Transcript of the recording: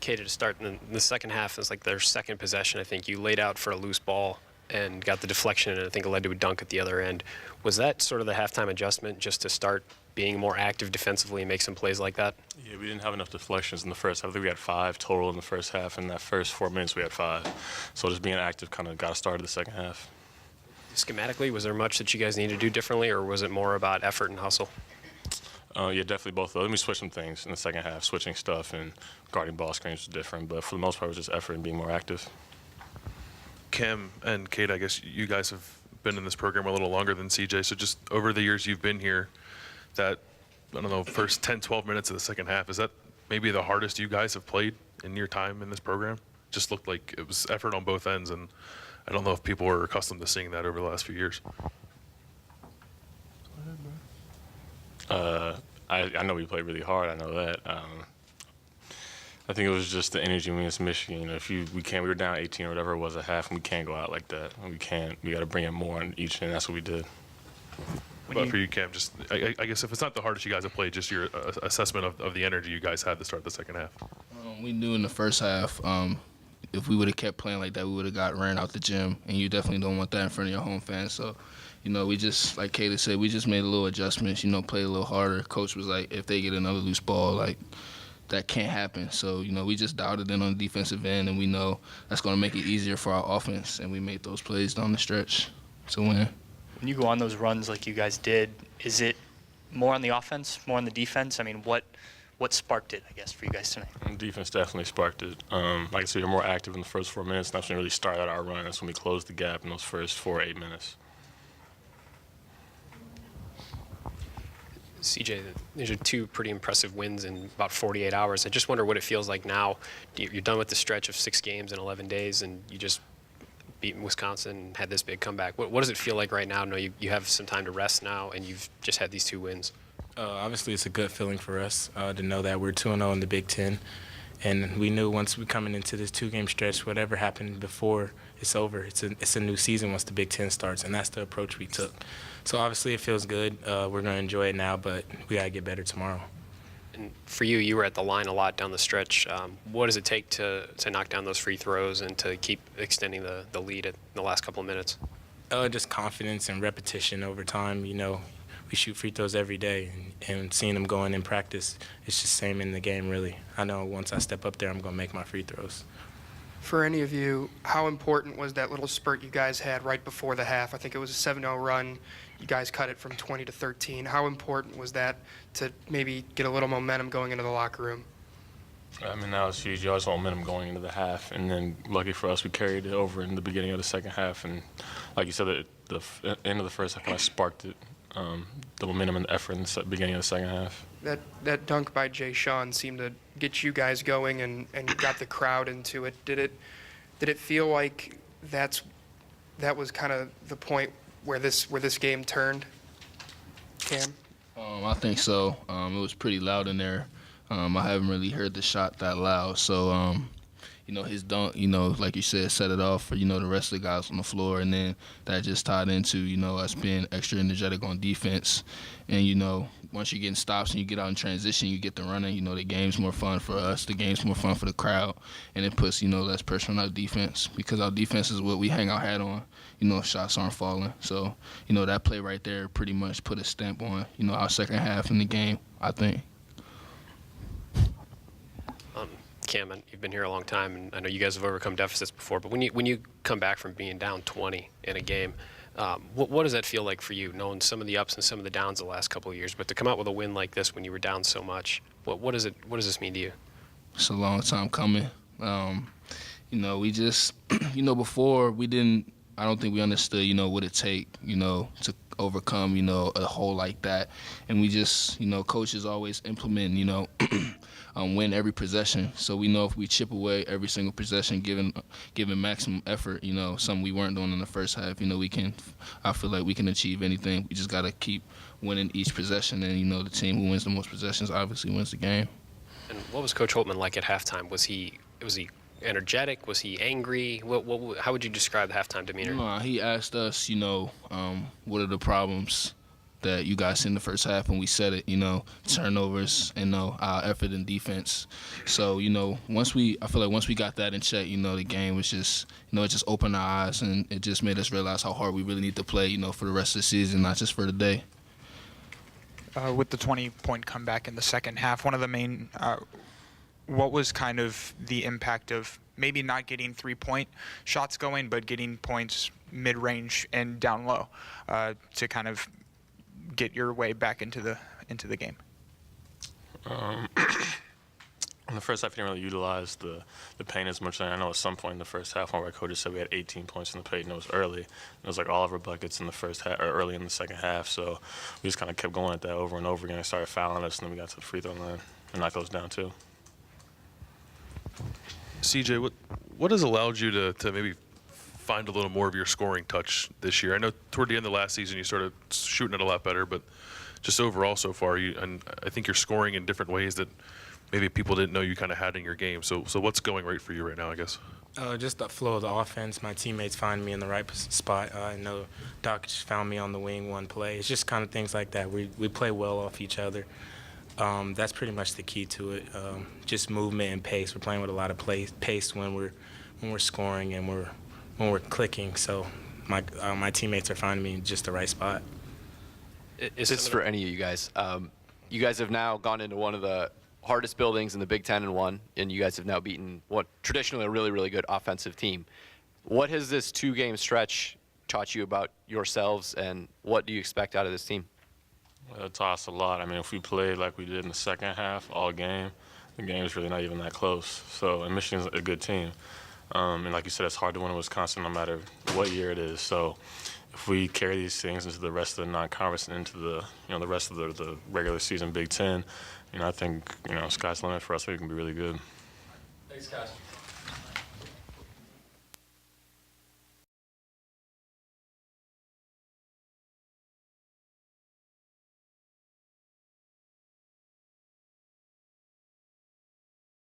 Keita to start in the second half. It was like their second possession, I think. You laid out for a loose ball and got the deflection, and I think it led to a dunk at the other end. Was that sort of the halftime adjustment, just to start being more active defensively and make some plays like that? Yeah, we didn't have enough deflections in the first half. I think we had 5 total in the first half. In that first 4 minutes, we had 5. So just being active kind of got us started the second half. Schematically, was there much that you guys needed to do differently, or was it more about effort and hustle? Yeah, definitely both of those. We switched some things in the second half, switching stuff and guarding ball screens was different. But for the most part, it was just effort and being more active. Cam and Kate, I guess you guys have been in this program a little longer than CJ. So just over the years you've been here, that, I don't know, first 10, 12 minutes of the second half, is that maybe the hardest you guys have played in your time in this program? Just looked like it was effort on both ends, and I don't know if people were accustomed to seeing that over the last few years. I know we played really hard. I know that. I think it was just the energy against Michigan. You know, we were down 18 or whatever it was at half, and we can't go out like that. We can't. We got to bring in more on each, and that's what we did. But for you, Cam, just I guess if it's not the hardest you guys have played, just your assessment of the energy you guys had to start the second half. We knew in the first half, if we would have kept playing like that, we would have got ran out the gym, and you definitely don't want that in front of your home fans. So, you know, we just, like Kayla said, we just made a little adjustments, you know, played a little harder. Coach was like, if they get another loose ball, like, that can't happen. So, you know, we just dialed it in on the defensive end, and we know that's going to make it easier for our offense, and we made those plays down the stretch to win. When you go on those runs like you guys did, is it more on the offense, more on the defense? I mean, what sparked it, I guess, for you guys tonight? Defense definitely sparked it. Like I said, we were more active in the first 4 minutes. That's when we really started our run. That's when we closed the gap in those first 4 or 8 minutes. CJ, these are 2 pretty impressive wins in about 48 hours. I just wonder what it feels like now. You're done with the stretch of 6 games in 11 days, and you just beat Wisconsin and had this big comeback. What does it feel like right now? No, you have some time to rest now, and you've just had these 2 wins. Obviously, it's a good feeling for us to know that we're 2-0 in the Big Ten. And we knew once we're coming into this 2-game stretch, whatever happened before, it's over. It's a new season once the Big Ten starts, and that's the approach we took. So obviously it feels good. We're going to enjoy it now, but we got to get better tomorrow. And for you, you were at the line a lot down the stretch. What does it take to knock down those free throws and to keep extending the lead in the last couple of minutes? Just confidence and repetition over time. You know, we shoot free throws every day, and seeing them going in practice, it's just the same in the game, really. I know once I step up there, I'm going to make my free throws. For any of you, how important was that little spurt you guys had right before the half? I think it was a 7-0 run. You guys cut it from 20 to 13. How important was that to maybe get a little momentum going into the locker room? I mean, that was huge. You always want momentum going into the half, and then lucky for us, we carried it over in the beginning of the second half. And like you said, the end of the first half kind of sparked it, the momentum and the effort in the beginning of the second half. That dunk by Jay Sean seemed to get you guys going and got the crowd into it. Did it feel like that was kind of the point where this game turned, Cam? I think so. It was pretty loud in there. I haven't really heard the shot that loud. So, you know, his dunk, you know, like you said, set it off for, you know, the rest of the guys on the floor. And then that just tied into, you know, us being extra energetic on defense. And, you know, once you're getting stops and you get out in transition, you get the running, you know, the game's more fun for us. The game's more fun for the crowd. And it puts, you know, less pressure on our defense because our defense is what we hang our hat on. You know, shots aren't falling. So, you know, that play right there pretty much put a stamp on, you know, our second half in the game, I think. Cam, you've been here a long time, and I know you guys have overcome deficits before, but when you come back from being down 20 in a game, what does that feel like for you, knowing some of the ups and some of the downs the last couple of years, but to come out with a win like this when you were down so much, what does this mean to you? It's a long time coming. You know, we just, you know, before I don't think we understood, you know, what it take, you know, to overcome, you know, a hole like that. And we just, you know, coaches always implement, you know, win every possession. So we know if we chip away every single possession, giving maximum effort, you know, something we weren't doing in the first half, you know, I feel like we can achieve anything. We just got to keep winning each possession. And, you know, the team who wins the most possessions obviously wins the game. And what was Coach Holtman like at halftime? Was he energetic? Was he angry? How would you describe the halftime demeanor? He asked us, you know, what are the problems that you guys in the first half when we said it, turnovers and our effort in defense. So, I feel like once we got that in check, the game was just, it just opened our eyes and it just made us realize how hard we really need to play, for the rest of the season, not just for the day. With the 20-point comeback in the second half, one of the main, what was kind of the impact of maybe not getting 3-point shots going, but getting points mid-range and down low to kind of get your way back into the game? In the first half, we didn't really utilize the paint as much. I know at some point in the first half, one of our coaches said we had 18 points in the paint, and it was early. It was like all of our buckets in the first half, or early in the second half. So we just kind of kept going at that over and over again. It started fouling us, and then we got to the free throw line and knocked those down too. CJ, what has allowed you to maybe find a little more of your scoring touch this year? I know toward the end of last season you started shooting it a lot better, but just overall so far, and I think you're scoring in different ways that maybe people didn't know you kind of had in your game. So what's going right for you right now, I guess? Just the flow of the offense. My teammates find me in the right spot. I know Doc just found me on the wing one play. It's just kind of things like that. We play well off each other. That's pretty much the key to it. Just movement and pace. We're playing with a lot of pace when we're scoring and when we're clicking. So my teammates are finding me in just the right spot. This is for any of you guys. You guys have now gone into one of the hardest buildings in the Big Ten and won, and you guys have now beaten what traditionally a really, really good offensive team. What has this 2-game stretch taught you about yourselves, and what do you expect out of this team? Well, it taught us a lot. I mean, if we played like we did in the second half all game, the game is really not even that close. So, and Michigan's a good team. And like you said, it's hard to win in Wisconsin no matter what year it is. So if we carry these things into the rest of the non-conference and into the rest of the regular season Big Ten, I think, sky's the limit for us. We can be really good. Thanks, guys.